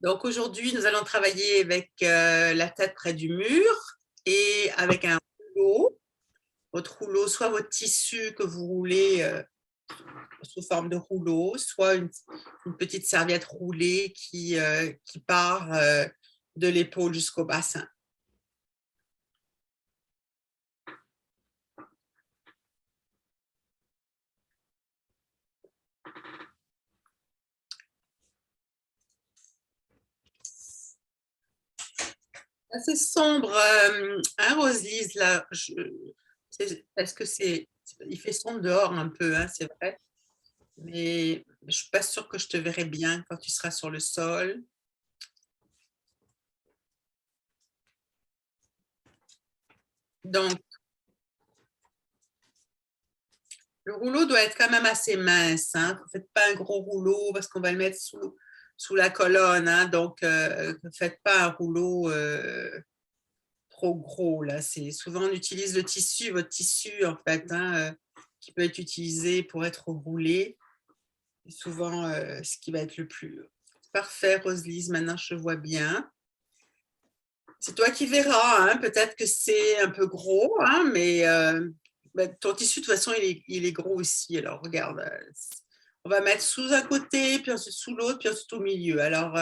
Donc aujourd'hui, nous allons travailler avec la tête près du mur et avec un rouleau. Votre rouleau, soit votre tissu que vous roulez sous forme de rouleau, soit une petite serviette roulée qui part de l'épaule jusqu'au bassin. Assez sombre, hein, Rose-Lise, là. Est-ce que c'est... Il fait sombre dehors un peu, hein, c'est vrai. Mais je ne suis pas sûre que je te verrai bien quand tu seras sur le sol. Donc, le rouleau doit être quand même assez mince. Hein. Ne faites pas un gros rouleau parce qu'on va le mettre sous la colonne. Hein. Donc, ne faites pas un rouleau trop gros. Là. Souvent, on utilise le tissu, votre tissu, en fait, hein, qui peut être utilisé pour être roulé. C'est souvent ce qui va être le plus parfait, Rose-Lise. Maintenant, je vois bien. C'est toi qui verras. Hein. Peut-être que c'est un peu gros, hein, mais ton tissu, de toute façon, il est gros aussi. Alors, regarde, on va mettre sous un côté, puis ensuite sous l'autre, puis ensuite au milieu. Alors,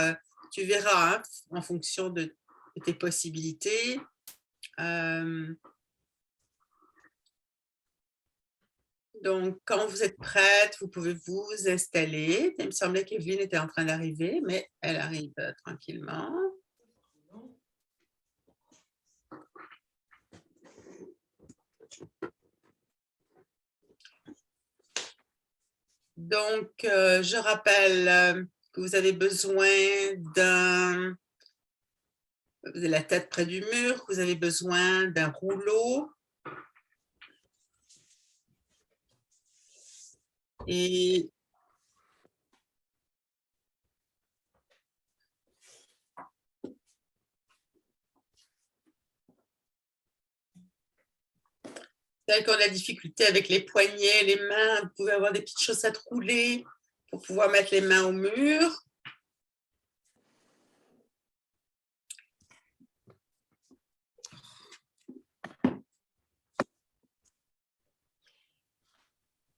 tu verras hein, en fonction de tes possibilités. Donc, quand vous êtes prête, vous pouvez vous installer. Il me semblait qu'Evelyne était en train d'arriver, mais elle arrive tranquillement. Donc, je rappelle que vous avez besoin de la tête près du mur, que vous avez besoin d'un rouleau. Et tel qu'on a difficulté avec les poignets, les mains, vous pouvez avoir des petites chaussettes roulées pour pouvoir mettre les mains au mur.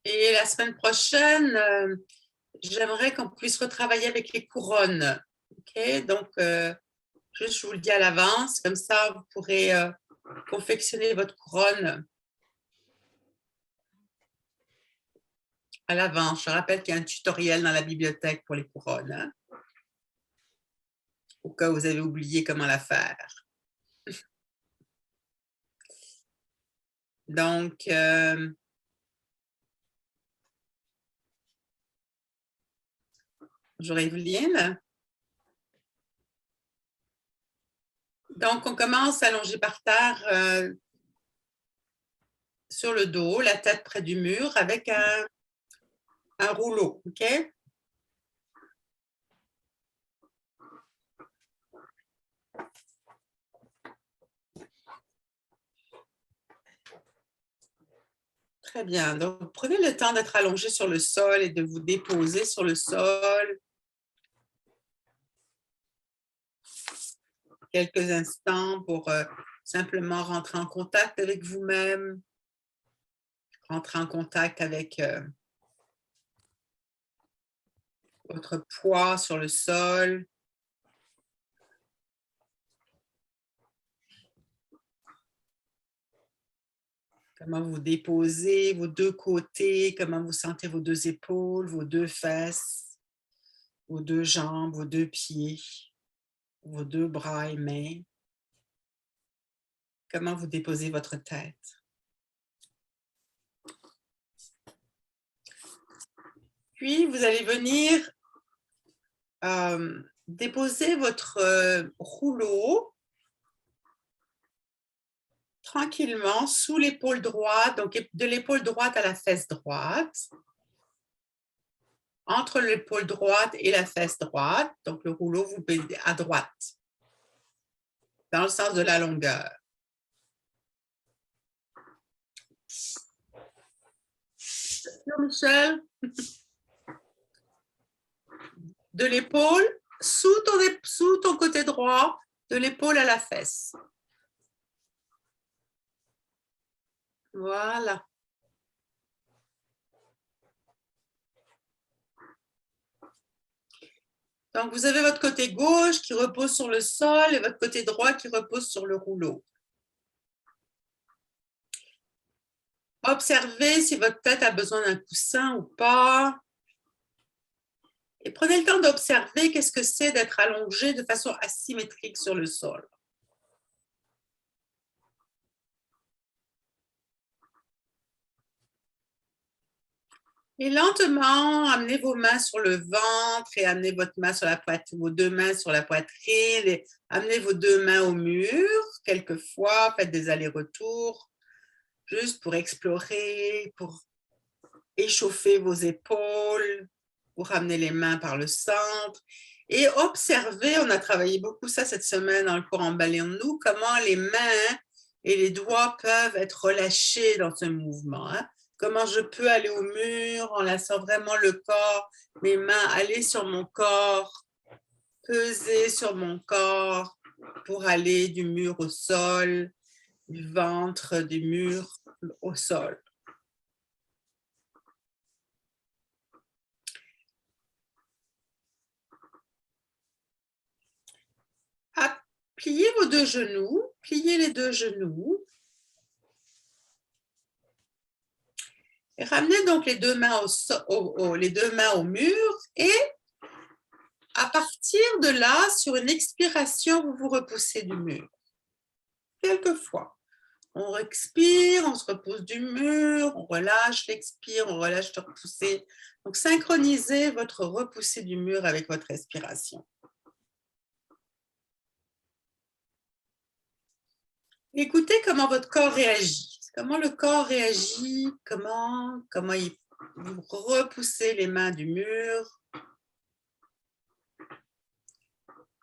Et la semaine prochaine, j'aimerais qu'on puisse retravailler avec les couronnes. OK? Donc, juste, je vous le dis à l'avance, comme ça, vous pourrez confectionner votre couronne à l'avance. Je rappelle qu'il y a un tutoriel dans la bibliothèque pour les couronnes, hein, au cas où vous avez oublié comment la faire. Donc, bonjour Evelyne. Donc, on commence allongé par terre sur le dos, la tête près du mur avec un rouleau, OK? Très bien. Donc, prenez le temps d'être allongé sur le sol et de vous déposer sur le sol quelques instants pour simplement rentrer en contact avec vous-même, rentrer en contact avec votre poids sur le sol. Comment vous déposez vos deux côtés, comment vous sentez vos deux épaules, vos deux fesses, vos deux jambes, vos deux pieds, vos deux bras et mains. Comment vous déposez votre tête. Puis, vous allez venir déposer votre rouleau tranquillement sous l'épaule droite, donc de l'épaule droite à la fesse droite, entre l'épaule droite et la fesse droite, donc le rouleau vous mettez à droite, dans le sens de la longueur. Michel, de l'épaule sous ton côté droit, de l'épaule à la fesse. Voilà. Donc, vous avez votre côté gauche qui repose sur le sol et votre côté droit qui repose sur le rouleau. Observez si votre tête a besoin d'un coussin ou pas. Et prenez le temps d'observer qu'est-ce que c'est d'être allongé de façon asymétrique sur le sol. Et lentement, amenez vos mains sur le ventre et amenez votre main sur la poitrine, vos deux mains sur la poitrine et amenez vos deux mains au mur. Quelquefois, faites des allers-retours juste pour explorer, pour échauffer vos épaules, pour ramener les mains par le centre. Et observez, on a travaillé beaucoup ça cette semaine dans le cours Emballons-nous, comment les mains et les doigts peuvent être relâchés dans ce mouvement. Comment je peux aller au mur en laissant vraiment le corps, mes mains aller sur mon corps, peser sur mon corps pour aller du mur au sol, du ventre, du mur au sol. Pliez vos deux genoux, pliez les deux genoux. Et ramenez donc les deux mains au mur et à partir de là, sur une expiration, vous vous repoussez du mur. Quelquefois, on expire, on se repousse du mur, on relâche l'expire, on relâche le repousser. Donc, synchronisez votre repoussée du mur avec votre respiration. Écoutez comment votre corps réagit. Comment le corps réagit, comment vous repoussez les mains du mur.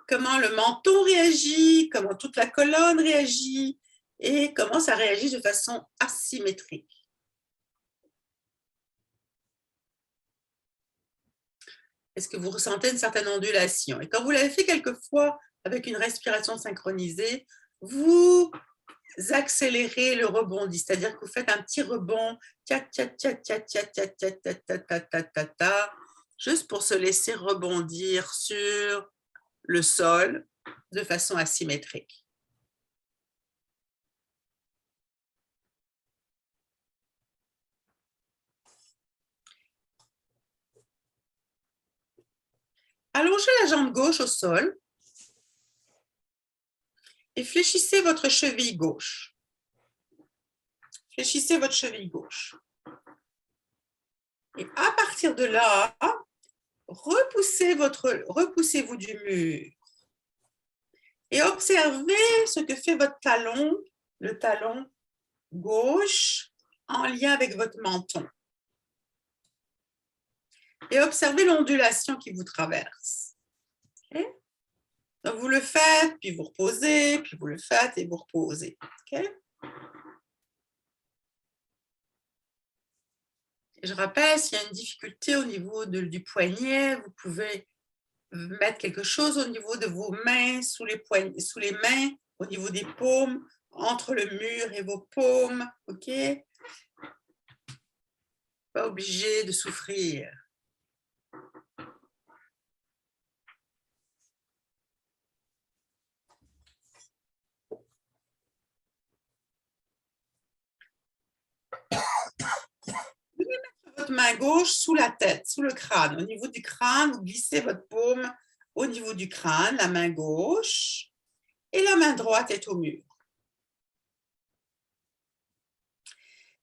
Comment le menton réagit, comment toute la colonne réagit et comment ça réagit de façon asymétrique. Est-ce que vous ressentez une certaine ondulation? Et quand vous l'avez fait quelques fois avec une respiration synchronisée, vous accélérez le rebondi, c'est-à-dire que vous faites un petit rebond, juste pour se laisser rebondir sur le sol de façon asymétrique. Allongez la jambe gauche au sol et fléchissez votre cheville gauche. Fléchissez votre cheville gauche. Et à partir de là, repoussez-vous du mur. Et observez ce que fait votre talon, le talon gauche, en lien avec votre menton. Et observez l'ondulation qui vous traverse. Okay? Donc, vous le faites, puis vous reposez, puis vous le faites et vous reposez. Okay? Je rappelle, s'il y a une difficulté au niveau du poignet, vous pouvez mettre quelque chose au niveau de vos mains, sous les mains, au niveau des paumes, entre le mur et vos paumes. OK? Pas obligé de souffrir. Votre main gauche sous la tête, sous le crâne. Au niveau du crâne, vous glissez votre paume au niveau du crâne, la main gauche, et la main droite est au mur.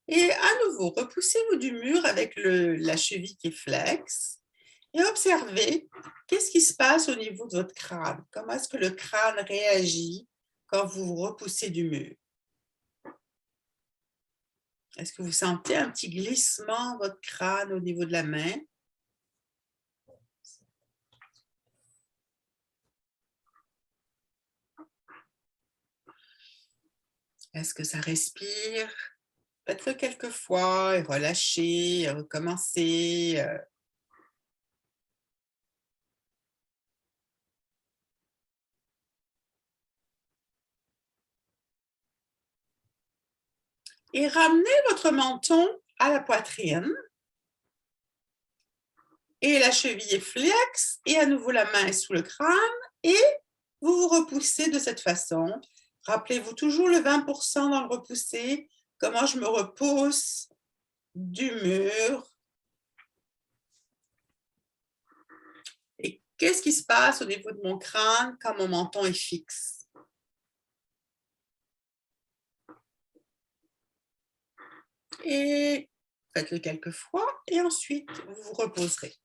Et à nouveau, repoussez-vous du mur avec la cheville qui est flex et observez qu'est-ce qui se passe au niveau de votre crâne. Comment est-ce que le crâne réagit quand vous vous repoussez du mur? Est-ce que vous sentez un petit glissement votre crâne au niveau de la main? Est-ce que ça respire? Faites-le quelques fois et relâchez, recommencez. Et ramenez votre menton à la poitrine. Et la cheville est flexe. Et à nouveau, la main est sous le crâne. Et vous vous repoussez de cette façon. Rappelez-vous toujours le 20% dans le repoussé. Comment je me repousse du mur. Et qu'est-ce qui se passe au niveau de mon crâne quand mon menton est fixe? Et faites-le quelques fois et ensuite vous vous reposerez.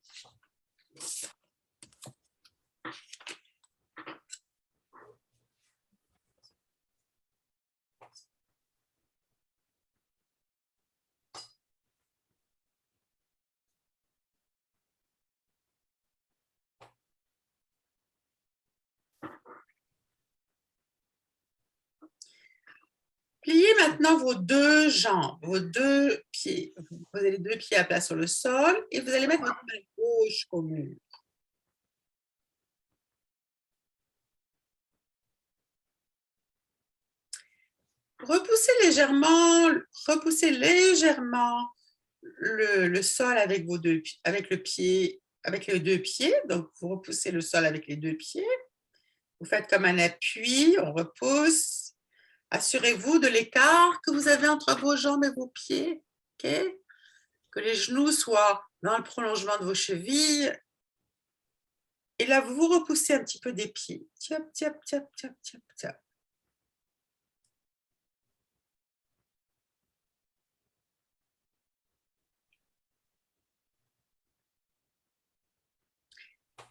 Pliez maintenant vos deux jambes, vos deux pieds. Vous posez les deux pieds à plat sur le sol et vous allez mettre votre main gauche au mur. Repoussez légèrement le sol avec vos deux, avec les deux pieds. Donc, vous repoussez le sol avec les deux pieds. Vous faites comme un appui, on repousse. Assurez-vous de l'écart que vous avez entre vos jambes et vos pieds. Okay? Que les genoux soient dans le prolongement de vos chevilles. Et là, vous vous repoussez un petit peu des pieds. Tiap, tiap, tiap, tiap, tiap, tiap.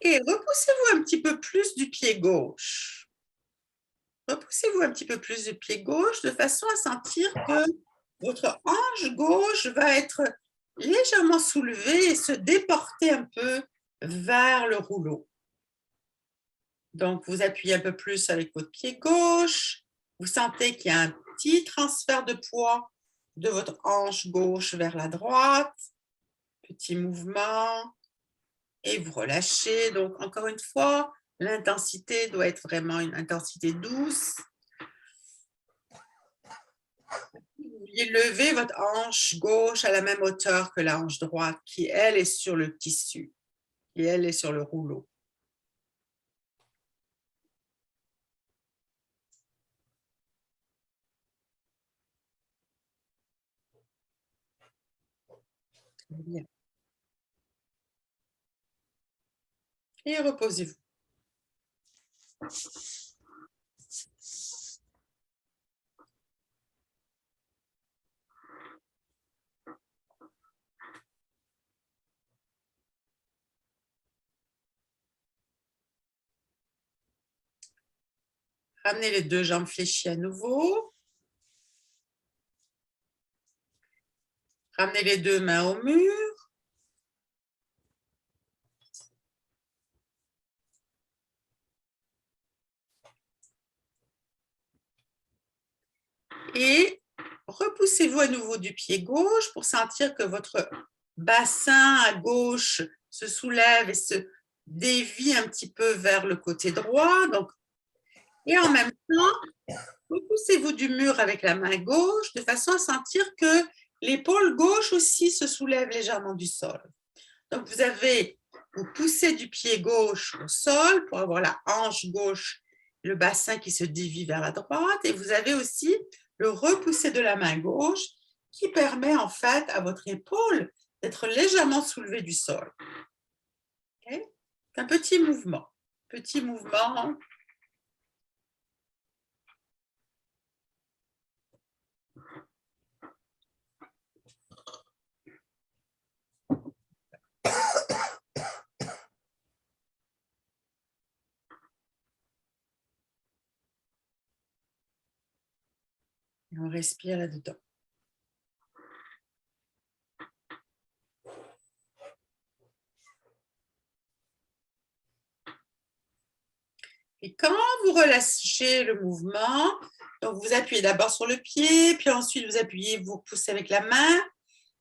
Et repoussez-vous un petit peu plus du pied gauche. Repoussez-vous un petit peu plus du pied gauche de façon à sentir que votre hanche gauche va être légèrement soulevée et se déporter un peu vers le rouleau. Donc, vous appuyez un peu plus avec votre pied gauche. Vous sentez qu'il y a un petit transfert de poids de votre hanche gauche vers la droite. Petit mouvement. Et vous relâchez. Donc, encore une fois, l'intensité doit être vraiment une intensité douce. Vous vouliez lever votre hanche gauche à la même hauteur que la hanche droite, qui, elle, est sur le tissu, et elle est sur le rouleau. Très bien. Et reposez-vous. Ramenez les deux jambes fléchies à nouveau. Ramenez les deux mains au mur. Et repoussez-vous à nouveau du pied gauche pour sentir que votre bassin à gauche se soulève et se dévie un petit peu vers le côté droit. Donc, et en même temps, repoussez-vous du mur avec la main gauche de façon à sentir que l'épaule gauche aussi se soulève légèrement du sol. Donc, vous poussez du pied gauche au sol pour avoir la hanche gauche, le bassin qui se dévie vers la droite. Et vous avez aussi le repousser de la main gauche qui permet en fait à votre épaule d'être légèrement soulevée du sol. Okay? Un petit mouvement. Petit mouvement. Et on respire là-dedans. Et quand vous relâchez le mouvement, donc vous appuyez d'abord sur le pied, puis ensuite vous appuyez, vous poussez avec la main,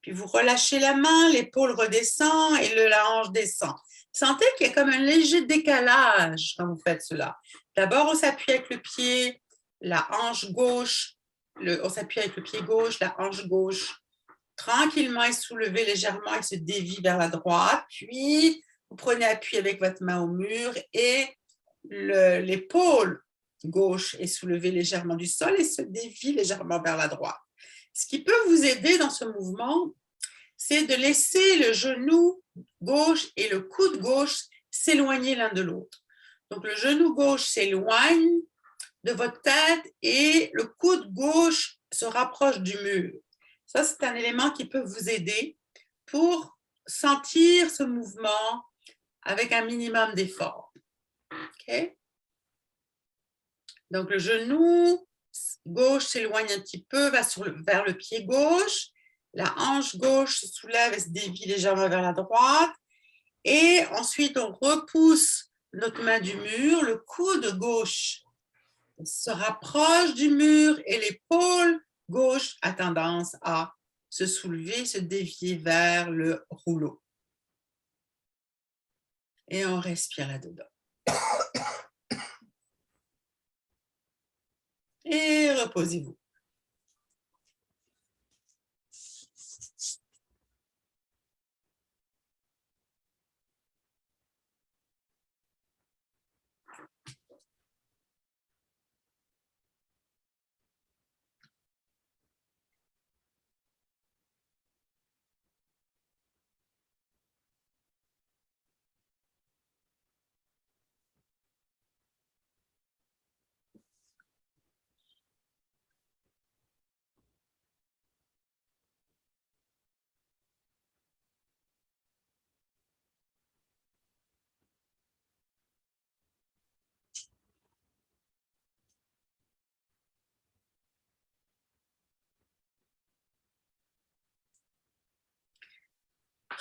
puis vous relâchez la main, l'épaule redescend et la hanche descend. Sentez qu'il y a comme un léger décalage quand vous faites cela. D'abord, on s'appuie avec le pied, la hanche gauche on s'appuie avec le pied gauche, la hanche gauche. Tranquillement et soulevez légèrement et se dévie vers la droite. Puis, vous prenez appui avec votre main au mur et l'épaule gauche est soulevée légèrement du sol et se dévie légèrement vers la droite. Ce qui peut vous aider dans ce mouvement, c'est de laisser le genou gauche et le coude gauche s'éloigner l'un de l'autre. Donc, le genou gauche s'éloigne de votre tête et le coude gauche se rapproche du mur. Ça, c'est un élément qui peut vous aider pour sentir ce mouvement avec un minimum d'effort. Okay? Donc, le genou gauche s'éloigne un petit peu, va vers le pied gauche. La hanche gauche se soulève et se dévie légèrement vers la droite. Et ensuite, on repousse notre main du mur. Le coude gauche se rapproche du mur et l'épaule gauche a tendance à se soulever, se dévier vers le rouleau. Et on respire là-dedans. Et reposez-vous.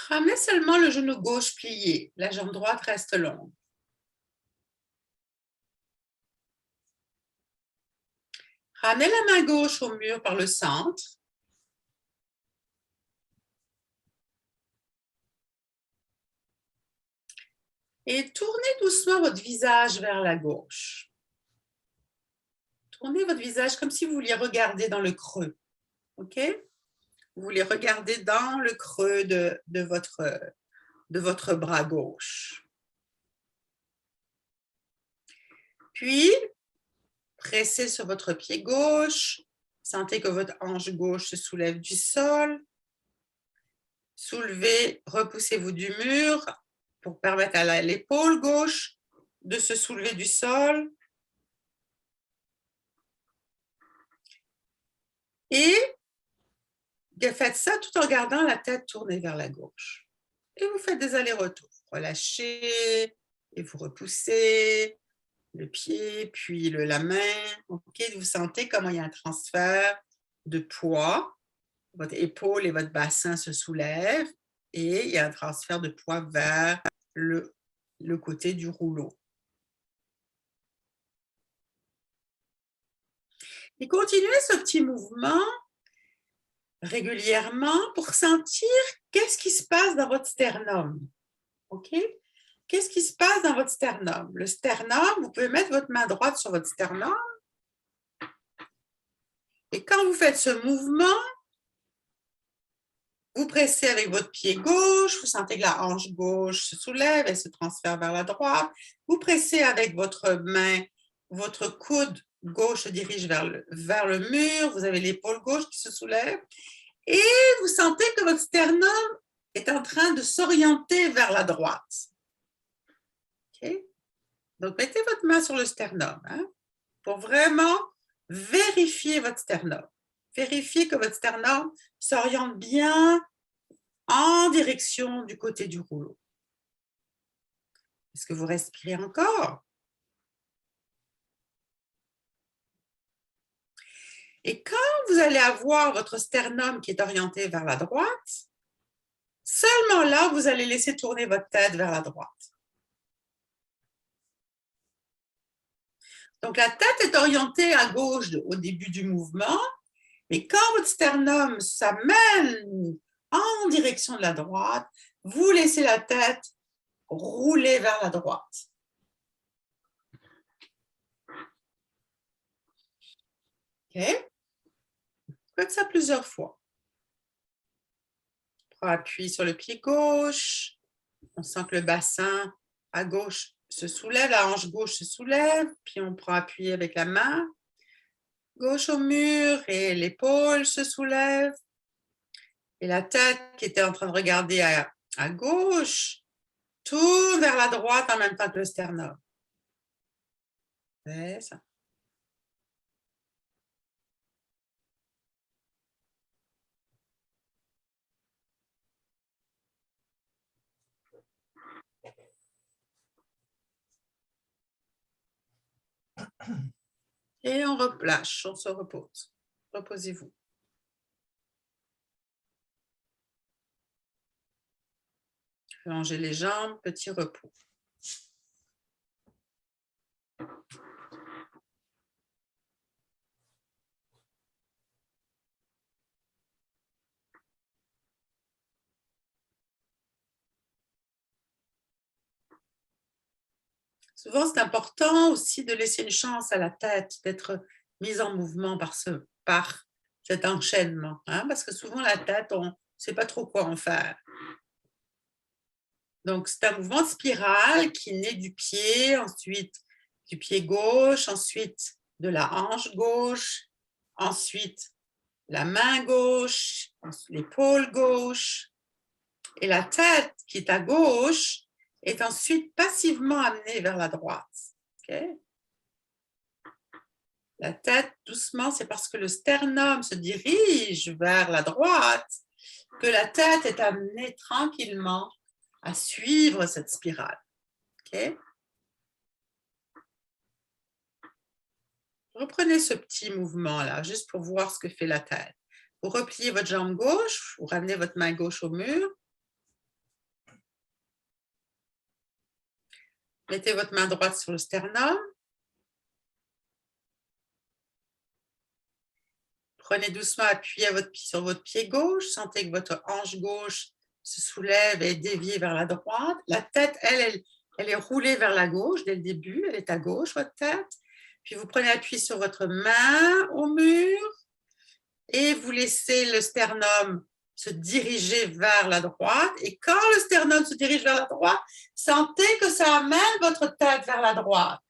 Ramenez seulement le genou gauche plié. La jambe droite reste longue. Ramenez la main gauche au mur par le centre. Et tournez doucement votre visage vers la gauche. Tournez votre visage comme si vous vouliez regarder dans le creux. OK? Vous voulez regarder dans le creux de votre bras gauche. Puis, pressez sur votre pied gauche. Sentez que votre hanche gauche se soulève du sol. Soulevez, repoussez-vous du mur pour permettre à l'épaule gauche de se soulever du sol. Et faites ça tout en gardant la tête tournée vers la gauche. Et vous faites des allers-retours. Relâchez et vous repoussez le pied, puis la main. OK, vous sentez comment il y a un transfert de poids. Votre épaule et votre bassin se soulèvent et il y a un transfert de poids vers le côté du rouleau. Et continuez ce petit mouvement régulièrement pour sentir qu'est-ce qui se passe dans votre sternum. OK? Qu'est-ce qui se passe dans votre sternum? Le sternum, vous pouvez mettre votre main droite sur votre sternum. Et quand vous faites ce mouvement, vous pressez avec votre pied gauche, vous sentez que la hanche gauche se soulève, elle se transfère vers la droite. Vous pressez avec votre main, votre coude gauche se dirige vers le mur, vous avez l'épaule gauche qui se soulève et vous sentez que votre sternum est en train de s'orienter vers la droite. Okay? Donc, mettez votre main sur le sternum pour vraiment vérifier votre sternum. Vérifiez que votre sternum s'oriente bien en direction du côté du rouleau. Est-ce que vous respirez encore? Et quand vous allez avoir votre sternum qui est orienté vers la droite, seulement là, vous allez laisser tourner votre tête vers la droite. Donc, la tête est orientée à gauche au début du mouvement, mais quand votre sternum s'amène en direction de la droite, vous laissez la tête rouler vers la droite. OK? Faites ça plusieurs fois. On prend appui sur le pied gauche. On sent que le bassin à gauche se soulève, la hanche gauche se soulève, puis on prend appui avec la main gauche au mur et l'épaule se soulève. Et la tête qui était en train de regarder à gauche tourne vers la droite en même temps que le sternum. C'est ça. Et on relâche, on se repose. Reposez-vous. Allongez les jambes, petit repos. Souvent, c'est important aussi de laisser une chance à la tête d'être mise en mouvement par cet enchaînement, hein, parce que souvent, la tête, on ne sait pas trop quoi en faire. Donc, c'est un mouvement de spirale qui naît du pied, ensuite du pied gauche, ensuite de la hanche gauche, ensuite la main gauche, l'épaule gauche, et la tête qui est à gauche est ensuite passivement amenée vers la droite. Okay? La tête, doucement, c'est parce que le sternum se dirige vers la droite que la tête est amenée tranquillement à suivre cette spirale. Okay? Reprenez ce petit mouvement-là, juste pour voir ce que fait la tête. Vous repliez votre jambe gauche, vous ramenez votre main gauche au mur. Mettez votre main droite sur le sternum. Prenez doucement appui sur votre pied gauche. Sentez que votre hanche gauche se soulève et est déviée vers la droite. La tête, elle est roulée vers la gauche dès le début. Elle est à gauche, votre tête. Puis vous prenez appui sur votre main au mur et vous laissez le sternum se diriger vers la droite. Et quand le sternum se dirige vers la droite, sentez que ça amène votre tête vers la droite.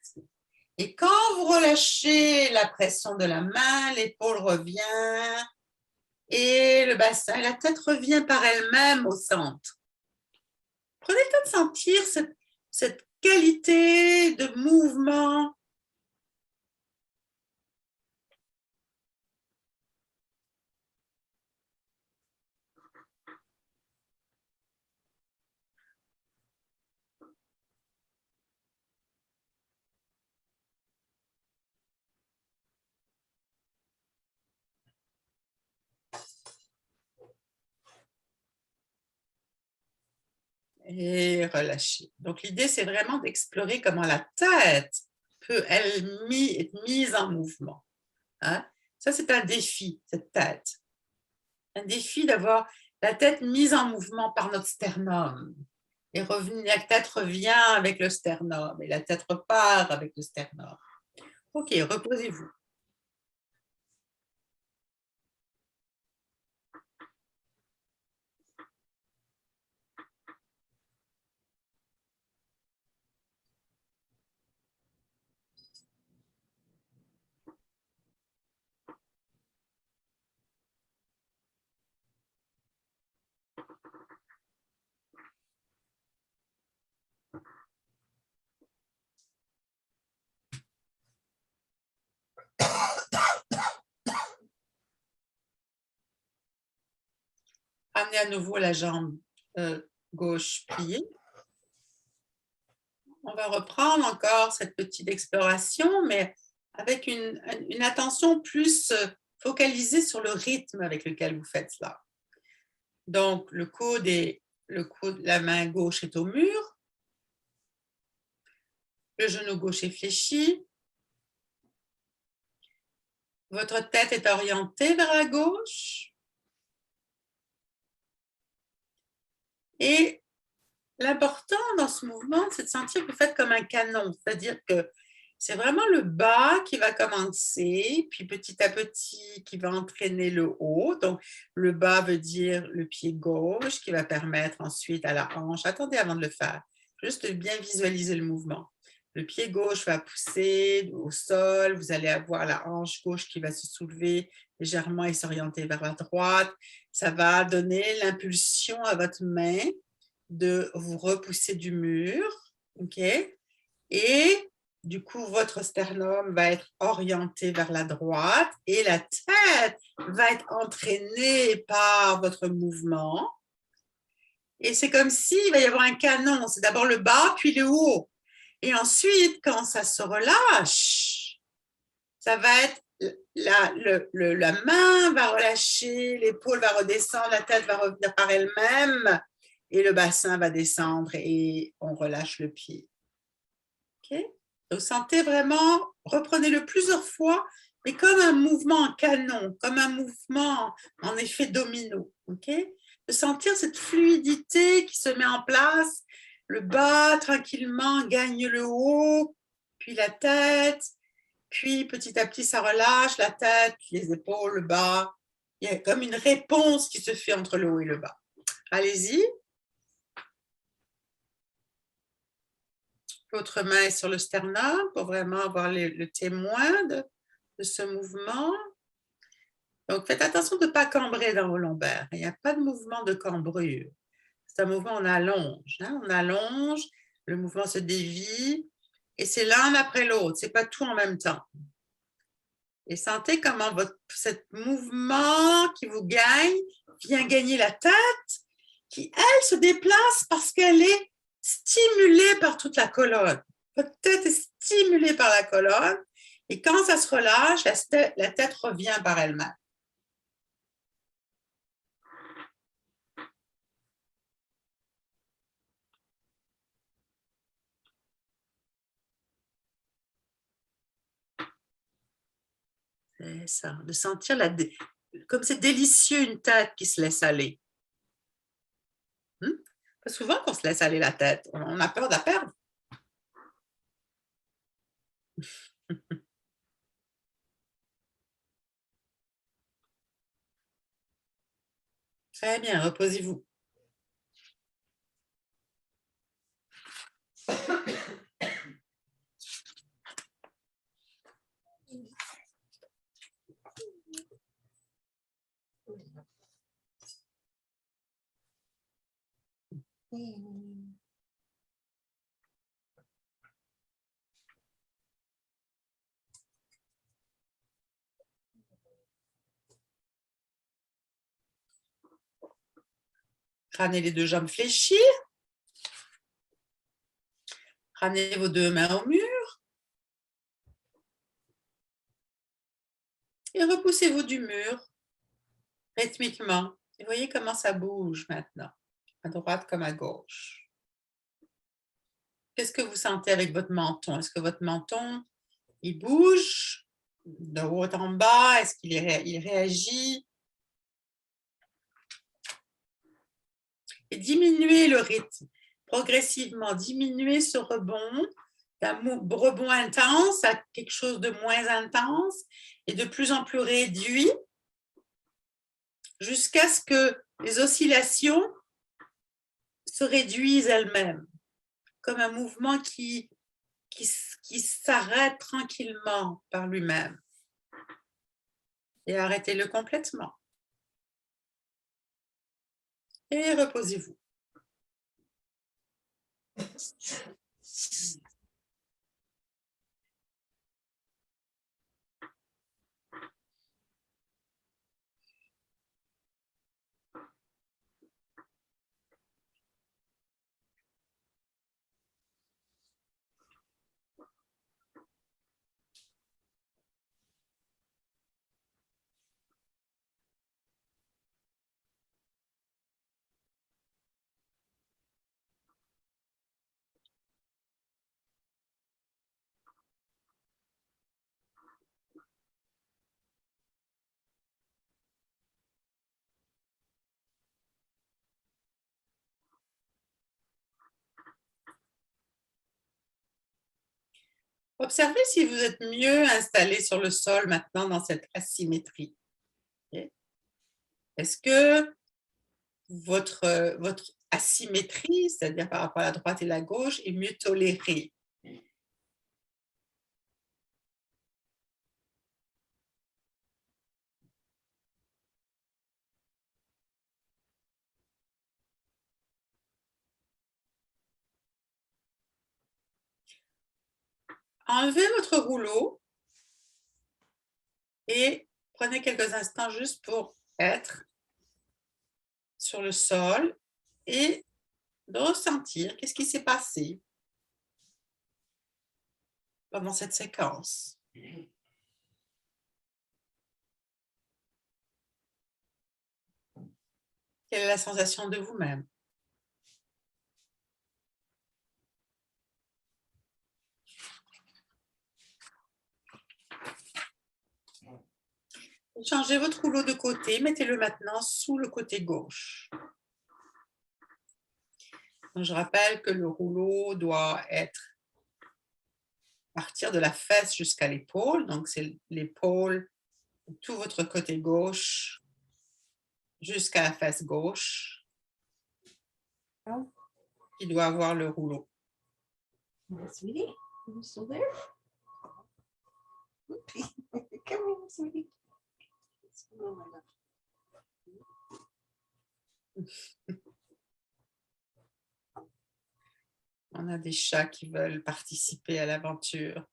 Et quand vous relâchez la pression de la main, l'épaule revient et le bassin, la tête revient par elle-même au centre. Prenez le temps de sentir cette qualité de mouvement. Et relâcher. Donc, l'idée, c'est vraiment d'explorer comment la tête peut, elle, être mise en mouvement. Hein? Ça, c'est un défi, cette tête. Un défi d'avoir la tête mise en mouvement par notre sternum. Et la tête revient avec le sternum et la tête repart avec le sternum. Ok, reposez-vous. Amenez à nouveau la jambe gauche pliée. On va reprendre encore cette petite exploration, mais avec une attention plus focalisée sur le rythme avec lequel vous faites cela. Donc, la main gauche est au mur, le genou gauche est fléchi, votre tête est orientée vers la gauche et l'important dans ce mouvement, c'est de sentir que vous faites comme un canon, c'est-à-dire que C'est vraiment le bas qui va commencer, puis petit à petit qui va entraîner le haut. Donc, le bas veut dire le pied gauche qui va permettre ensuite à la hanche. Attendez avant de le faire, juste de bien visualiser le mouvement. Le pied gauche va pousser au sol. Vous allez avoir la hanche gauche qui va se soulever légèrement et s'orienter vers la droite. Ça va donner l'impulsion à votre main de vous repousser du mur. OK? Et du coup, votre sternum va être orienté vers la droite et la tête va être entraînée par votre mouvement. Et c'est comme s'il va y avoir un canon. C'est d'abord le bas, puis le haut. Et ensuite, quand ça se relâche, ça va être la main va relâcher, l'épaule va redescendre, la tête va revenir par elle-même et le bassin va descendre et on relâche le pied. OK? Vous sentez vraiment, reprenez-le plusieurs fois, mais comme un mouvement en canon, comme un mouvement en effet domino. OK? De sentir cette fluidité qui se met en place. Le bas, tranquillement, gagne le haut, puis la tête, puis petit à petit, ça relâche la tête, les épaules, le bas. Il y a comme une réponse qui se fait entre le haut et le bas. Allez-y. L'autre main est sur le sternum pour vraiment avoir le témoin de ce mouvement. Donc, faites attention de ne pas cambrer dans vos lombaires. Il n'y a pas de mouvement de cambrure. C'est un mouvement, on allonge. Hein? On allonge, le mouvement se dévie et c'est l'un après l'autre. Ce n'est pas tout en même temps. Et sentez comment ce mouvement qui vous gagne vient gagner la tête qui, elle, se déplace parce qu'elle est stimulée par toute la colonne. Votre tête est stimulée par la colonne et quand ça se relâche, la tête revient par elle-même. C'est ça, de sentir comme c'est délicieux une tête qui se laisse aller. Pas souvent qu'on se laisse aller la tête, on a peur de la perdre. Très bien, reposez-vous. Ramenez les deux jambes fléchies. Ramenez vos deux mains au mur. Et repoussez-vous du mur rythmiquement. Et voyez comment ça bouge maintenant, à droite comme à gauche. Qu'est-ce que vous sentez avec votre menton? Est-ce que votre menton, il bouge de haut en bas? Est-ce qu'il réagit? Et diminuez le rythme. Progressivement, diminuez ce rebond d'un rebond intense à quelque chose de moins intense et de plus en plus réduit jusqu'à ce que les oscillations se réduisent elles-mêmes, comme un mouvement qui s'arrête tranquillement par lui-même. Et arrêtez-le complètement. Et reposez-vous. Observez si vous êtes mieux installé sur le sol maintenant dans cette asymétrie. Okay? Est-ce que votre asymétrie, c'est-à-dire par rapport à la droite et la gauche, est mieux tolérée? Enlevez votre rouleau et prenez quelques instants juste pour être sur le sol et de ressentir qu'est-ce qui s'est passé pendant cette séquence. Quelle est la sensation de vous-même? Changez votre rouleau de côté, mettez-le maintenant sous le côté gauche. Donc, je rappelle que le rouleau doit être partir de la fesse jusqu'à l'épaule, donc c'est l'épaule, tout votre côté gauche jusqu'à la fesse gauche qui doit avoir le rouleau. Sweetie, are you still there? Come here, sweetie. Oh, my love. On a des chats qui veulent participer à l'aventure.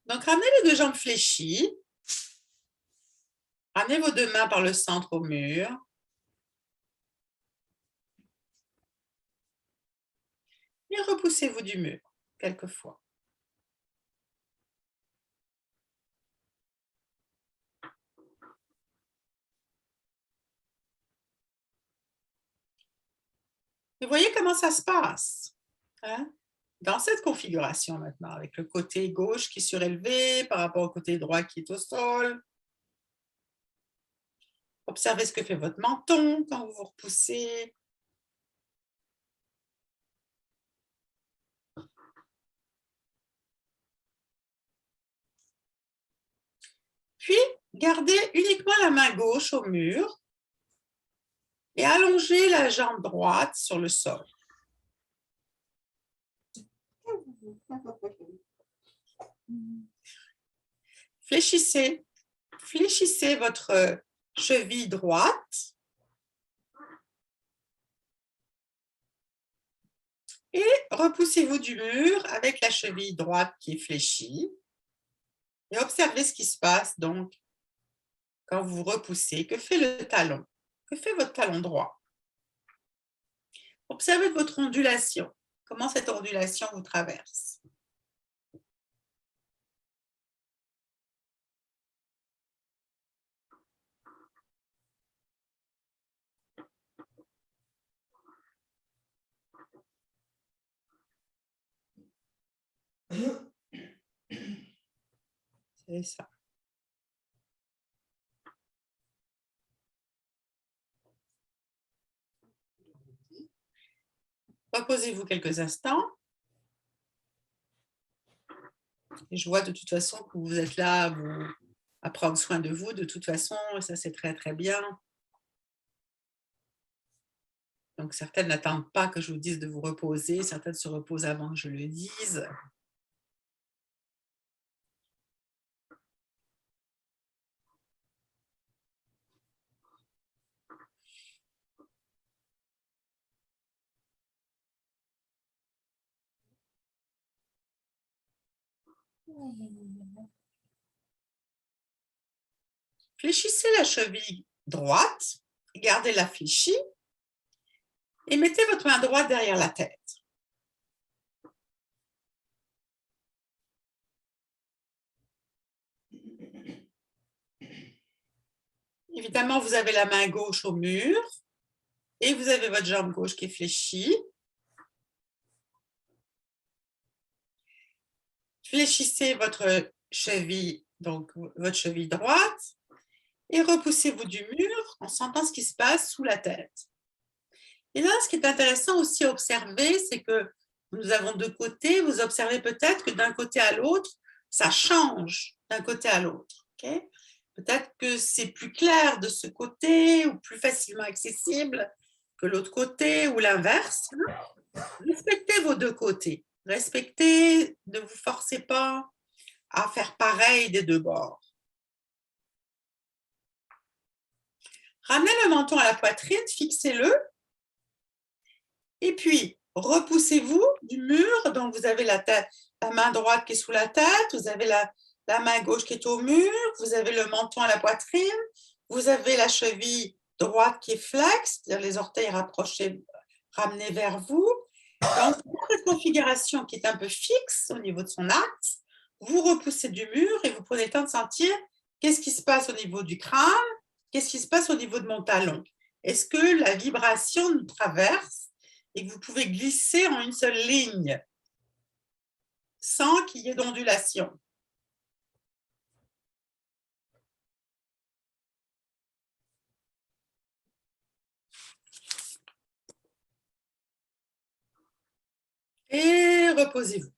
Donc, ramenez les deux jambes fléchies. Ramenez vos deux mains par le centre au mur. Et repoussez-vous du mur quelques fois. Vous voyez comment ça se passe, hein? Dans cette configuration maintenant, avec le côté gauche qui est surélevé par rapport au côté droit qui est au sol. Observez ce que fait votre menton quand vous vous repoussez. Puis, gardez uniquement la main gauche au mur et allongez la jambe droite sur le sol. Fléchissez votre cheville droite et repoussez-vous du mur avec la cheville droite qui est fléchie et observez ce qui se passe donc quand vous repoussez. Que fait le talon? Que fait votre talon droit? Observez votre ondulation. Comment cette ondulation vous traverse? C'est ça. Reposez-vous quelques instants. Et je vois de toute façon que vous êtes là à prendre soin de vous de toute façon, et ça c'est très très bien. Donc certaines n'attendent pas que je vous dise de vous reposer, certaines se reposent avant que je le dise. Fléchissez la cheville droite, gardez-la fléchie et mettez votre main droite derrière la tête. Évidemment, vous avez la main gauche au mur et vous avez votre jambe gauche qui est fléchie. Fléchissez votre cheville, donc votre cheville droite, Et repoussez-vous du mur en sentant ce qui se passe sous la tête. Et là, ce qui est intéressant aussi à observer, c'est que nous avons deux côtés. Vous observez peut-être que d'un côté à l'autre, ça change d'un côté à l'autre. Okay? Peut-être que c'est plus clair de ce côté ou plus facilement accessible que l'autre côté ou l'inverse. Respectez vos deux côtés. Respectez, ne vous forcez pas à faire pareil des deux bords. Ramenez le menton à la poitrine, fixez-le. Et puis, repoussez-vous du mur. Donc, vous avez la main droite qui est sous la tête, vous avez la main gauche qui est au mur, vous avez le menton à la poitrine, vous avez la cheville droite qui est flex, c'est-à-dire les orteils rapprochés, ramenés vers vous. Donc, dans cette configuration qui est un peu fixe au niveau de son axe, vous repoussez du mur et vous prenez le temps de sentir qu'est-ce qui se passe au niveau du crâne, qu'est-ce qui se passe au niveau de mon talon. Est-ce que la vibration nous traverse et que vous pouvez glisser en une seule ligne sans qu'il y ait d'ondulation? Et reposez-vous.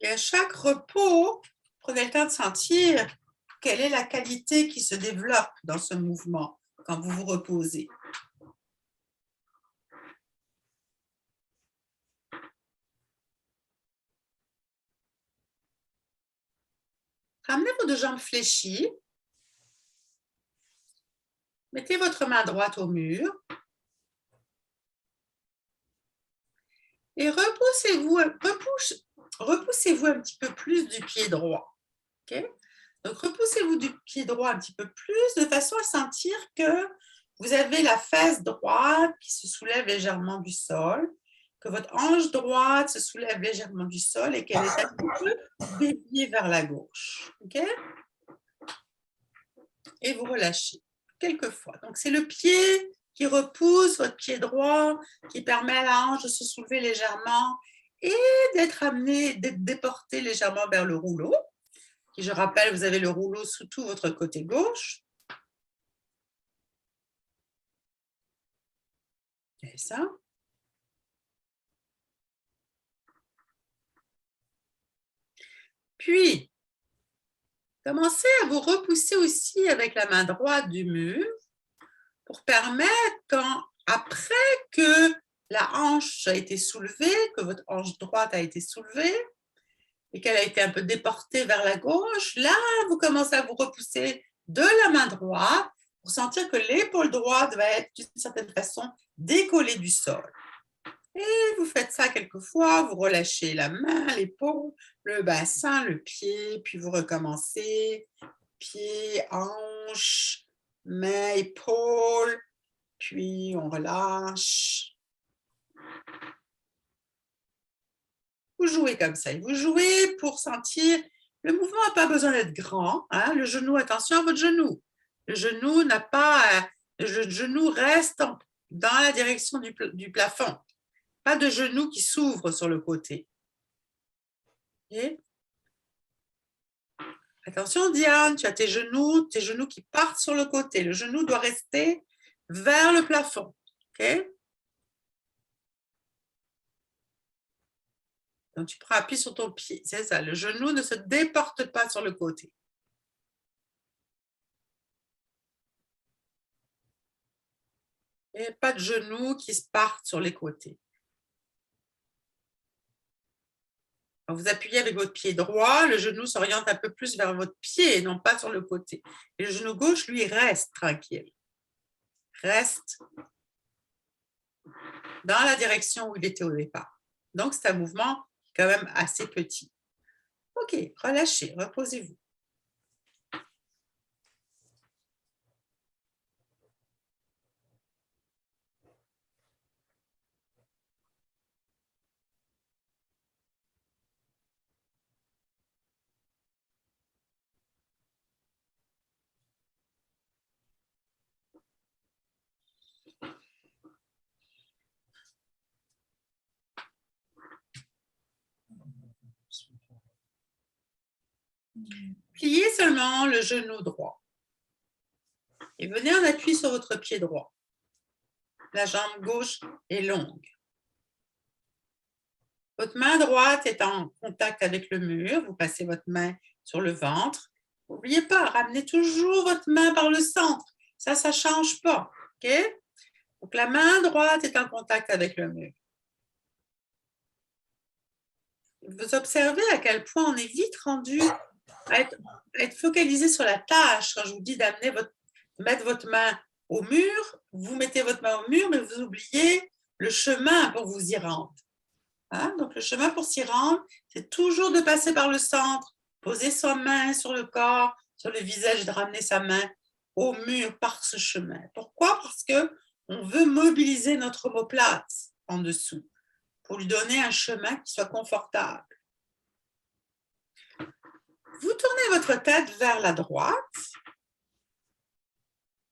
Et à chaque repos, prenez le temps de sentir quelle est la qualité qui se développe dans ce mouvement quand vous vous reposez. Ramenez vos deux jambes fléchies. Mettez votre main droite au mur. Et repoussez-vous un petit peu plus du pied droit. Okay? Donc, repoussez-vous du pied droit un petit peu plus de façon à sentir que vous avez la fesse droite qui se soulève légèrement du sol, que votre hanche droite se soulève légèrement du sol et qu'elle est un petit peu déviée vers la gauche. Okay? Et vous relâchez quelques fois. Donc, c'est le pied qui repousse, votre pied droit, qui permet à la hanche de se soulever légèrement et d'être amené, d'être déporté légèrement vers le rouleau. Qui, je rappelle, vous avez le rouleau sous tout votre côté gauche. Et ça. Puis, commencez à vous repousser aussi avec la main droite du mur pour permettre, après que la hanche a été soulevée, que votre hanche droite a été soulevée et qu'elle a été un peu déportée vers la gauche, là, vous commencez à vous repousser de la main droite pour sentir que l'épaule droite va être d'une certaine façon décollée du sol. Et vous faites ça quelques fois, vous relâchez la main, l'épaule, le bassin, le pied, puis vous recommencez. Pied, hanche, main, épaule, puis on relâche. Vous jouez comme ça. Et vous jouez pour sentir, le mouvement n'a pas besoin d'être grand. Hein? Le genou, attention à votre genou. Le genou n'a pas, le genou reste dans la direction du plafond. Pas de genou qui s'ouvre sur le côté. Okay? Attention Diane, tu as tes genoux qui partent sur le côté. Le genou doit rester vers le plafond. Okay? Donc, tu prends appui sur ton pied. C'est ça. Le genou ne se déporte pas sur le côté. Et pas de genoux qui se partent sur les côtés. Quand vous appuyez avec votre pied droit, le genou s'oriente un peu plus vers votre pied et non pas sur le côté. Et le genou gauche, lui, reste tranquille. Reste dans la direction où il était au départ. Donc, c'est un mouvement quand même assez petit. OK, relâchez, reposez-vous. Pliez seulement le genou droit. Et venez en appui sur votre pied droit. La jambe gauche est longue. Votre main droite est en contact avec le mur. Vous passez votre main sur le ventre. N'oubliez pas, ramenez toujours votre main par le centre. Ça ne change pas. Okay? Donc, la main droite est en contact avec le mur. Vous observez à quel point on est vite rendu à être focalisé sur la tâche. Quand je vous dis de mettre votre main au mur, vous mettez votre main au mur, mais vous oubliez le chemin pour vous y rendre. Hein? Donc, le chemin pour s'y rendre, c'est toujours de passer par le centre, poser sa main sur le corps, sur le visage et de ramener sa main au mur par ce chemin. Pourquoi? Parce qu'on veut mobiliser notre omoplate en dessous pour lui donner un chemin qui soit confortable. Vous tournez votre tête vers la droite,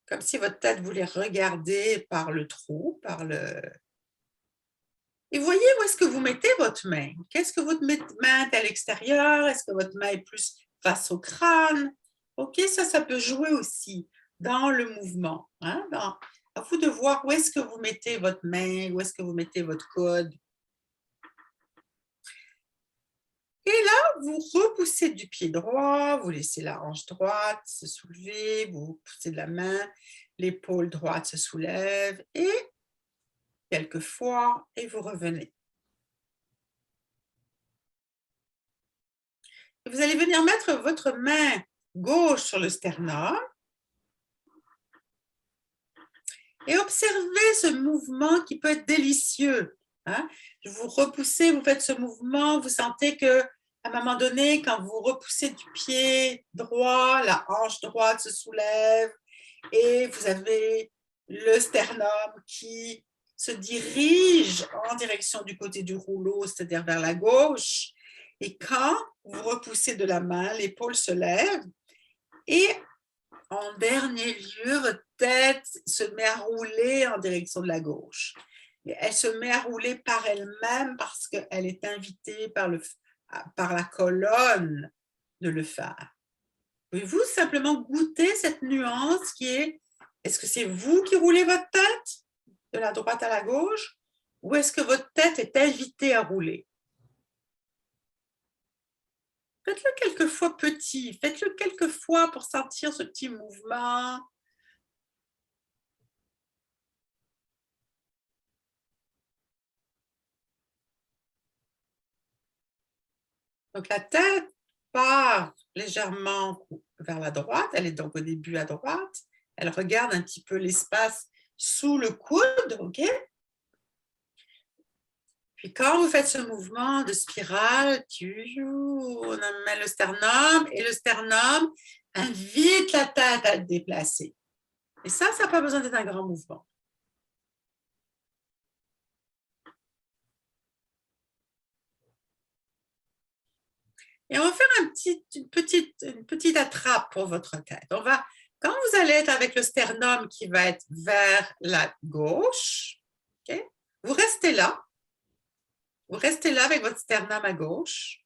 comme si votre tête voulait regarder par le trou, Et voyez où est-ce que vous mettez votre main. Qu'est-ce que votre main est à l'extérieur? Est-ce que votre main est plus face au crâne? OK, ça peut jouer aussi dans le mouvement. Hein? À vous de voir où est-ce que vous mettez votre main, où est-ce que vous mettez votre coude. Et là, vous repoussez du pied droit, vous laissez la hanche droite se soulever, vous poussez de la main, l'épaule droite se soulève et quelques fois, et vous revenez. Vous allez venir mettre votre main gauche sur le sternum et observez ce mouvement qui peut être délicieux. Hein? Vous repoussez, vous faites ce mouvement, vous sentez que à un moment donné, quand vous repoussez du pied droit, la hanche droite se soulève et vous avez le sternum qui se dirige en direction du côté du rouleau, c'est-à-dire vers la gauche. Et quand vous repoussez de la main, l'épaule se lève et en dernier lieu, votre tête se met à rouler en direction de la gauche. Et elle se met à rouler par elle-même parce qu'elle est invitée par la colonne de le faire. Pouvez-vous simplement goûter cette nuance qui est, est-ce que c'est vous qui roulez votre tête de la droite à la gauche ou est-ce que votre tête est invitée à rouler? Faites-le quelques fois petit, faites-le quelques fois pour sentir ce petit mouvement. Donc la tête part légèrement vers la droite, elle est donc au début à droite, elle regarde un petit peu l'espace sous le coude, ok? Puis quand vous faites ce mouvement de spirale, on met le sternum et le sternum invite la tête à être déplacée. Et ça n'a pas besoin d'être un grand mouvement. Et on va faire une petite attrape pour votre tête. Quand vous allez être avec le sternum qui va être vers la gauche, okay, vous restez là. Vous restez là avec votre sternum à gauche.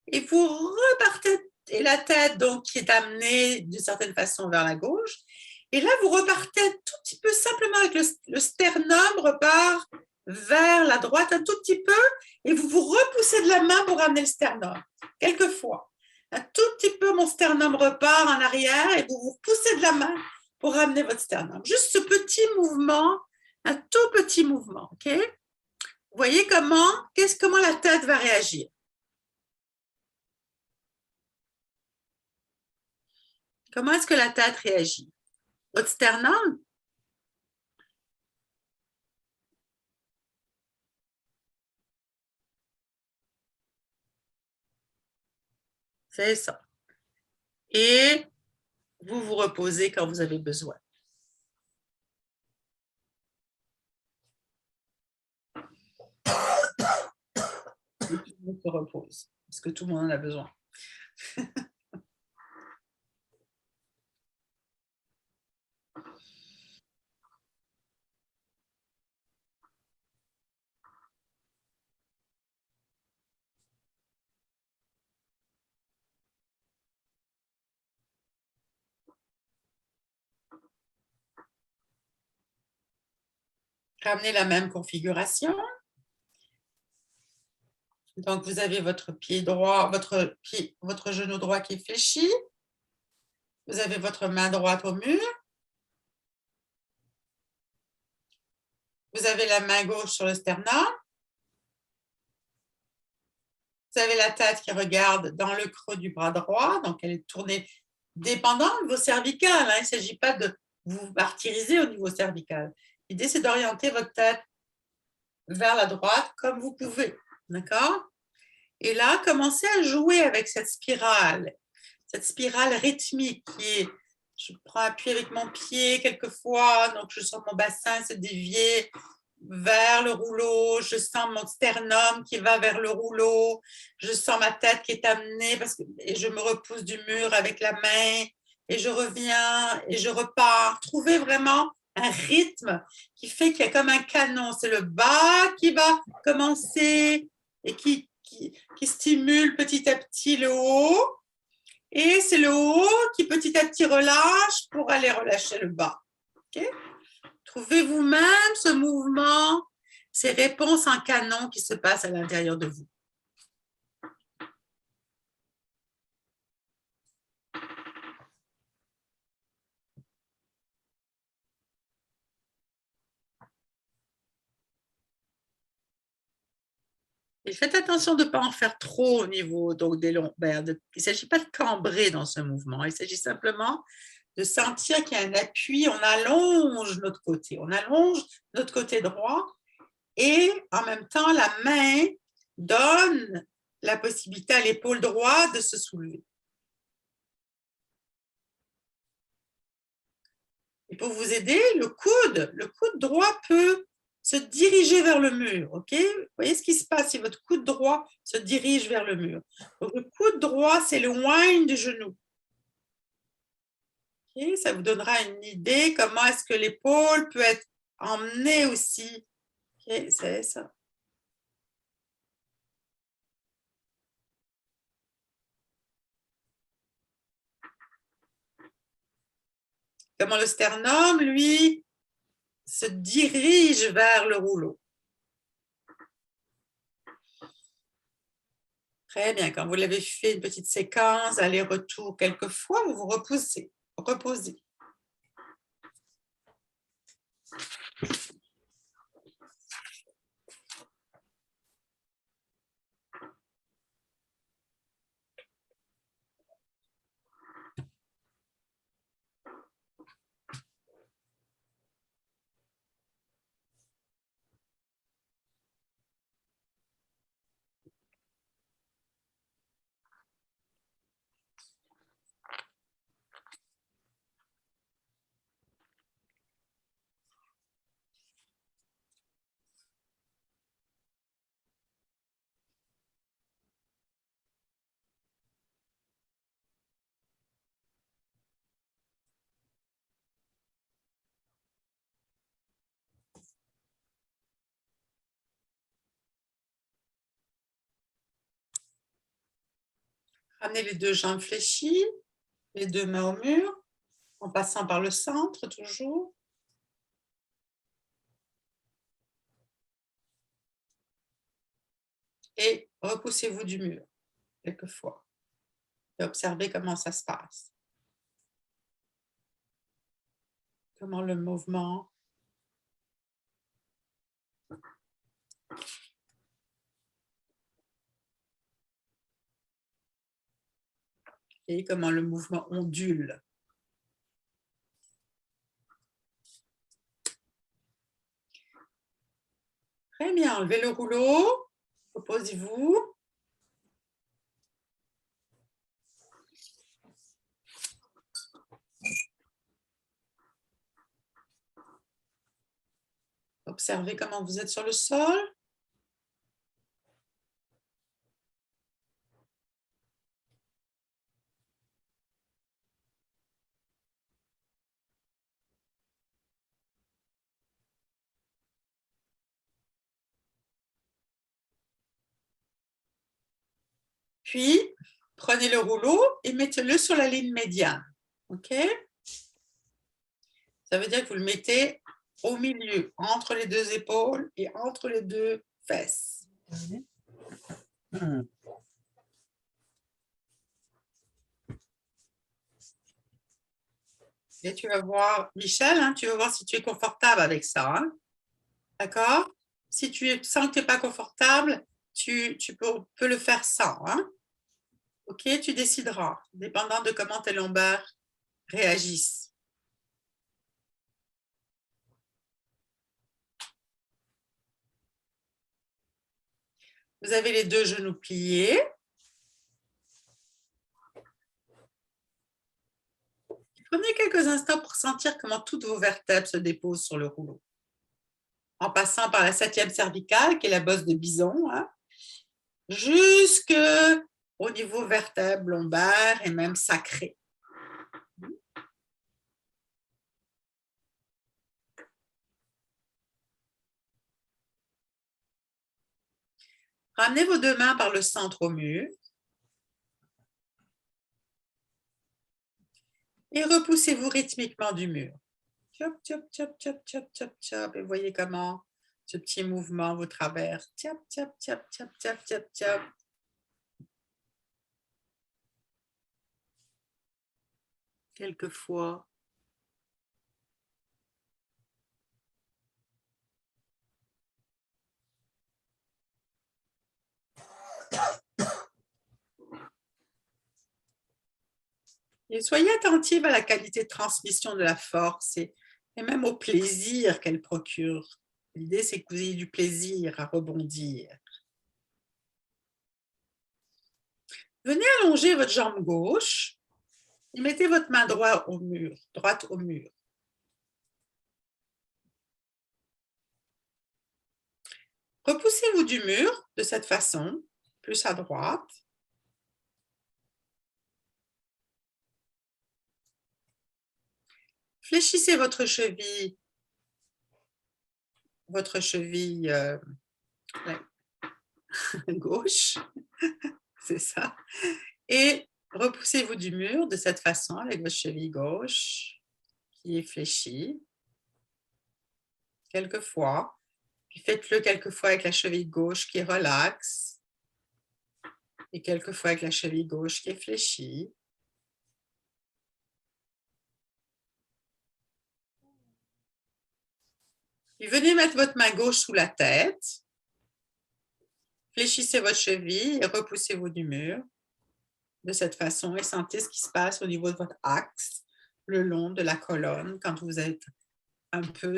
Et vous repartez, et la tête donc qui est amenée d'une certaine façon vers la gauche. Et là, vous repartez un tout petit peu simplement avec le sternum repart vers la droite un tout petit peu et vous vous repoussez de la main pour ramener le sternum. Quelquefois. Un tout petit peu, mon sternum repart en arrière et vous vous repoussez de la main pour ramener votre sternum. Juste ce petit mouvement, un tout petit mouvement. OK? Vous voyez comment la tête va réagir? Comment est-ce que la tête réagit? Votre sternum? C'est ça. Et vous vous reposez quand vous avez besoin. Et tout le monde se repose, parce que tout le monde en a besoin. Ramenez la même configuration. Donc, vous avez votre pied droit, votre genou droit qui est fléchi. Vous avez votre main droite au mur. Vous avez la main gauche sur le sternum. Vous avez la tête qui regarde dans le creux du bras droit, donc elle est tournée dépendant de vos cervicales. Il ne s'agit pas de vous martyriser au niveau cervical. L'idée, c'est d'orienter votre tête vers la droite comme vous pouvez. D'accord? Et là, commencez à jouer avec cette spirale rythmique qui est, je prends appui avec mon pied quelquefois, donc je sens mon bassin se dévier vers le rouleau, je sens mon sternum qui va vers le rouleau, je sens ma tête qui est amenée et je me repousse du mur avec la main et je reviens et je repars. Trouvez vraiment un rythme qui fait qu'il y a comme un canon. C'est le bas qui va commencer et qui stimule petit à petit le haut. Et c'est le haut qui petit à petit relâche pour aller relâcher le bas. Okay? Trouvez vous-même ce mouvement, ces réponses en canon qui se passent à l'intérieur de vous. Et faites attention de ne pas en faire trop au niveau donc, des lombaires. Il ne s'agit pas de cambrer dans ce mouvement. Il s'agit simplement de sentir qu'il y a un appui. On allonge notre côté. On allonge notre côté droit. Et en même temps, la main donne la possibilité à l'épaule droite de se soulever. Et pour vous aider, le coude droit peut se diriger vers le mur. Okay? Vous voyez ce qui se passe si votre coude droit se dirige vers le mur. Donc, le coude droit, c'est le wind du genou. Okay? Ça vous donnera une idée comment est-ce que l'épaule peut être emmenée aussi. Okay? C'est ça. Comment le sternum, lui, se dirige vers le rouleau. Très bien. Quand vous l'avez fait une petite séquence, aller-retour quelquefois, vous vous reposez. Ramenez les deux jambes fléchies, les deux mains au mur, en passant par le centre toujours. Et repoussez-vous du mur, quelquefois. Et observez comment ça se passe. Comment le mouvement et comment le mouvement ondule. Très bien, enlevez le rouleau, reposez-vous. Observez comment vous êtes sur le sol. Puis, prenez le rouleau et mettez-le sur la ligne médiane. OK? Ça veut dire que vous le mettez au milieu, entre les deux épaules et entre les deux fesses. Et tu vas voir, Michel, hein, tu vas voir si tu es confortable avec ça. Hein? D'accord? Si tu sens que tu n'es pas confortable, tu peux le faire sans. Hein? Ok, tu décideras, dépendant de comment tes lombaires réagissent. Vous avez les deux genoux pliés. Prenez quelques instants pour sentir comment toutes vos vertèbres se déposent sur le rouleau. En passant par la 7e cervicale, qui est la bosse de bison, hein, jusqu'au niveau vertèbre lombaire et même sacré. Ramenez vos deux mains par le centre au mur. Et repoussez-vous rythmiquement du mur. Tchop, tchop, tchop, tchop, tchop, tchop, tchop. Et voyez comment ce petit mouvement vous traverse. Tchop, tchop, tchop, tchop, tchop, tchop, tchop. Quelquefois. Et soyez attentive à la qualité de transmission de la force et même au plaisir qu'elle procure. L'idée, c'est que vous ayez du plaisir à rebondir. Venez allonger votre jambe gauche et mettez votre main droite au mur. Repoussez-vous du mur de cette façon, plus à droite. Fléchissez votre cheville gauche, c'est ça, et repoussez-vous du mur de cette façon avec votre cheville gauche qui est fléchie, quelquefois, puis faites-le quelquefois avec la cheville gauche qui est relaxe, et quelquefois avec la cheville gauche qui est fléchie. Puis venez mettre votre main gauche sous la tête, fléchissez votre cheville et repoussez-vous du mur de cette façon et sentez ce qui se passe au niveau de votre axe, le long de la colonne, quand vous êtes un peu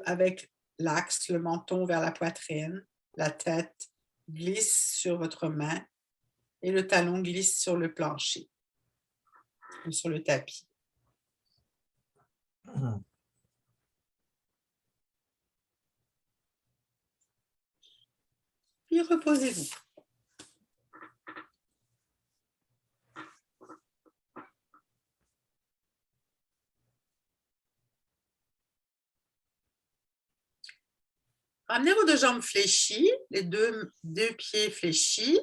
avec l'axe, le menton vers la poitrine, la tête glisse sur votre main et le talon glisse sur le plancher ou sur le tapis. Puis reposez-vous. Ramenez vos deux jambes fléchies, les deux pieds fléchis,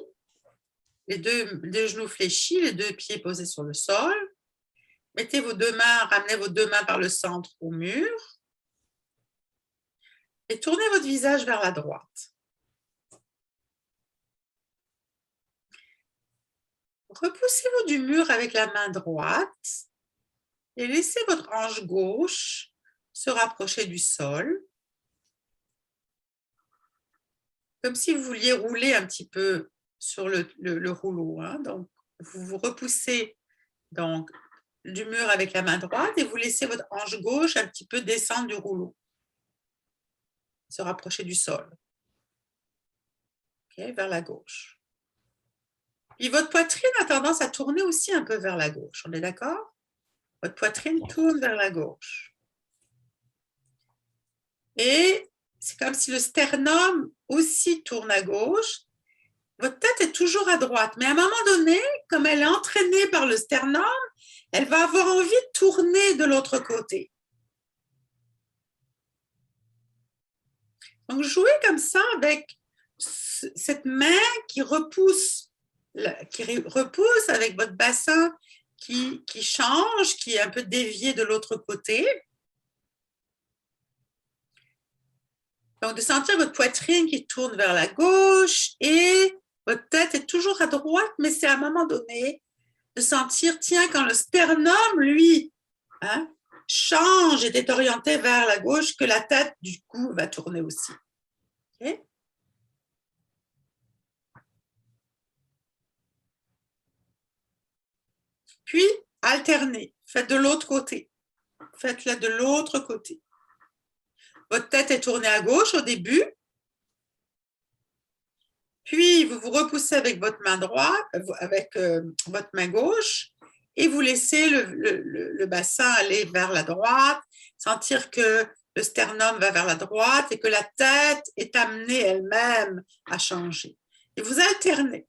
les deux genoux fléchis, les deux pieds posés sur le sol. Mettez vos deux mains, ramenez vos deux mains par le centre au mur et tournez votre visage vers la droite. Repoussez-vous du mur avec la main droite et laissez votre hanche gauche se rapprocher du sol, comme si vous vouliez rouler un petit peu sur le rouleau. Hein. Donc, vous vous repoussez donc, du mur avec la main droite et vous laissez votre hanche gauche un petit peu descendre du rouleau, se rapprocher du sol, okay, vers la gauche. Puis votre poitrine a tendance à tourner aussi un peu vers la gauche, on est d'accord? Votre poitrine tourne vers la gauche. Et c'est comme si le sternum aussi tourne à gauche. Votre tête est toujours à droite, mais à un moment donné, comme elle est entraînée par le sternum, elle va avoir envie de tourner de l'autre côté. Donc, jouez comme ça avec cette main qui repousse avec votre bassin qui change, qui est un peu dévié de l'autre côté. Donc, de sentir votre poitrine qui tourne vers la gauche et votre tête est toujours à droite, mais c'est à un moment donné de sentir, tiens, quand le sternum, lui, hein, change et est orienté vers la gauche, que la tête, du coup, va tourner aussi. Okay? Puis, alternez. Faites de l'autre côté. Faites-le de l'autre côté. Votre tête est tournée à gauche au début. Puis, vous vous repoussez avec votre main droite, avec votre main gauche, et vous laissez le bassin aller vers la droite, sentir que le sternum va vers la droite et que la tête est amenée elle-même à changer. Et vous alternez.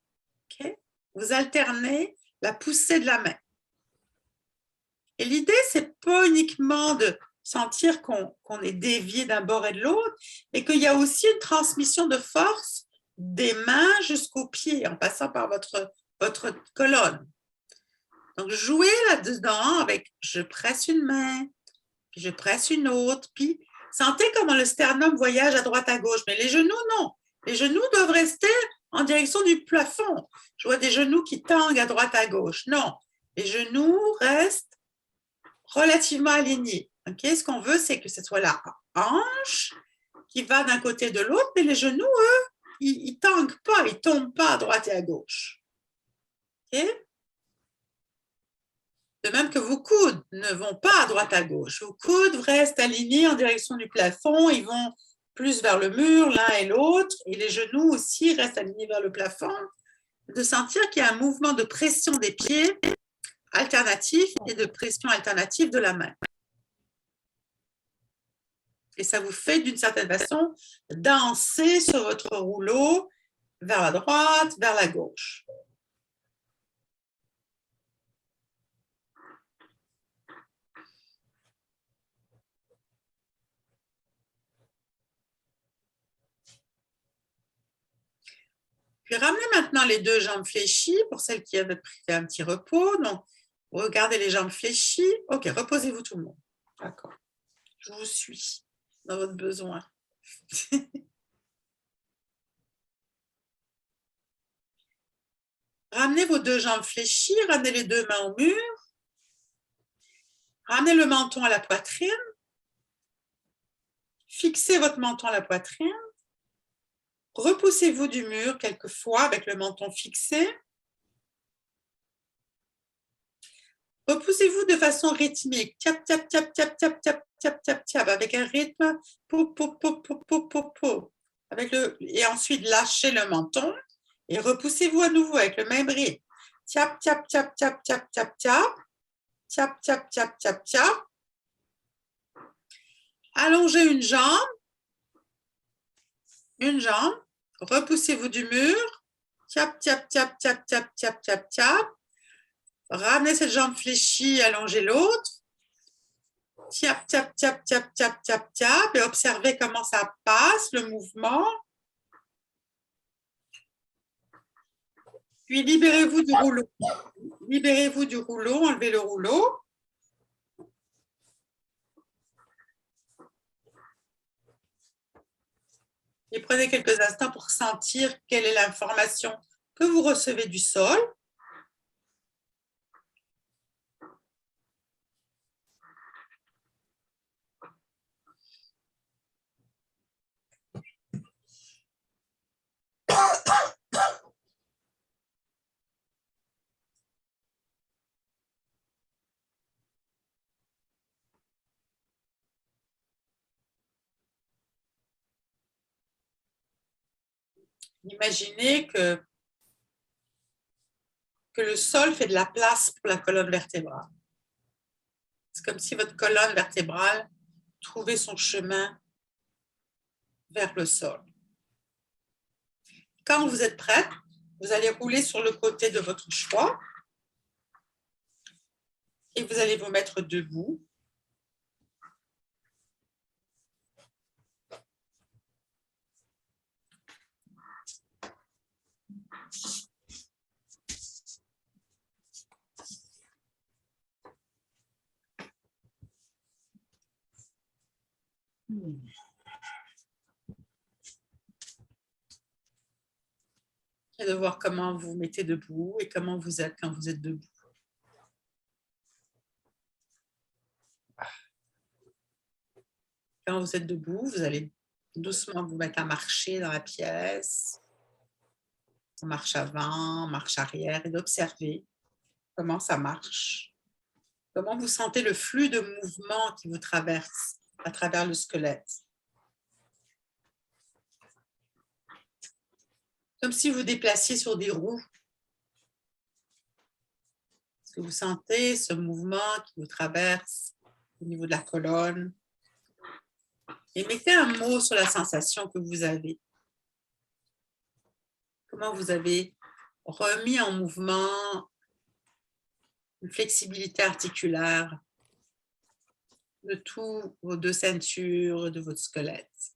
Okay? Vous alternez la poussée de la main. Et l'idée, c'est pas uniquement de sentir qu'on est dévié d'un bord et de l'autre, mais qu'il y a aussi une transmission de force des mains jusqu'aux pieds, en passant par votre colonne. Donc, jouez là-dedans avec je presse une main, puis je presse une autre, puis sentez comment le sternum voyage à droite à gauche. Mais les genoux, non. Les genoux doivent rester en direction du plafond. Je vois des genoux qui tanguent à droite à gauche. Non. Les genoux restent relativement alignés. Okay? Ce qu'on veut, c'est que ce soit la hanche qui va d'un côté de l'autre, mais les genoux, eux, ils ne tanguent pas, ils ne tombent pas à droite et à gauche. Okay? De même que vos coudes ne vont pas à droite à gauche. Vos coudes restent alignés en direction du plafond, ils vont plus vers le mur l'un et l'autre, et les genoux aussi restent alignés vers le plafond. De sentir qu'il y a un mouvement de pression des pieds alternatif et de pression alternative de la main. Et ça vous fait d'une certaine façon danser sur votre rouleau vers la droite, vers la gauche. Puis ramenez maintenant les deux jambes fléchies pour celles qui avaient pris un petit repos. Donc, regardez les jambes fléchies. OK, reposez-vous tout le monde. D'accord. Je vous suis dans votre besoin. Ramenez vos deux jambes fléchies, ramenez les deux mains au mur. Ramenez le menton à la poitrine. Fixez votre menton à la poitrine. Repoussez-vous du mur quelquefois avec le menton fixé. Repoussez-vous de façon rythmique. Tap, tap, tap, tap, tap, tap, tap, tap, tap, avec un rythme. Pou, pou, pou, pou, pou, pou, pou. Et ensuite, lâchez le menton et repoussez-vous à nouveau avec le même rythme. Tap, tap, tap, tap, tap, tap, tap. Tap, tap, tap, tap, tap. Allongez une jambe. Une jambe. Repoussez-vous du mur. Tap, tap, tap, tap, tap, tap, tap, tap. Ramenez cette jambe fléchie, allongez l'autre. Tap, tap, tap, tap, tap, tap, tap. Et observez comment ça passe, le mouvement. Puis libérez-vous du rouleau. Libérez-vous du rouleau, enlevez le rouleau. Et prenez quelques instants pour sentir quelle est l'information que vous recevez du sol. Imaginez que le sol fait de la place pour la colonne vertébrale. C'est comme si votre colonne vertébrale trouvait son chemin vers le sol. Quand vous êtes prête, vous allez rouler sur le côté de votre choix et vous allez vous mettre debout. et de voir comment vous vous mettez debout et comment vous êtes quand vous êtes debout. Quand vous êtes debout, vous allez doucement vous mettre à marcher dans la pièce. Marche avant, marche arrière et d'observer comment ça marche. Comment vous sentez le flux de mouvement qui vous traverse à travers le squelette. Comme si vous déplaciez sur des roues. Est-ce que vous sentez ce mouvement qui vous traverse au niveau de la colonne? Et mettez un mot sur la sensation que vous avez. Comment vous avez remis en mouvement une flexibilité articulaire de tous vos deux ceintures, de votre squelette.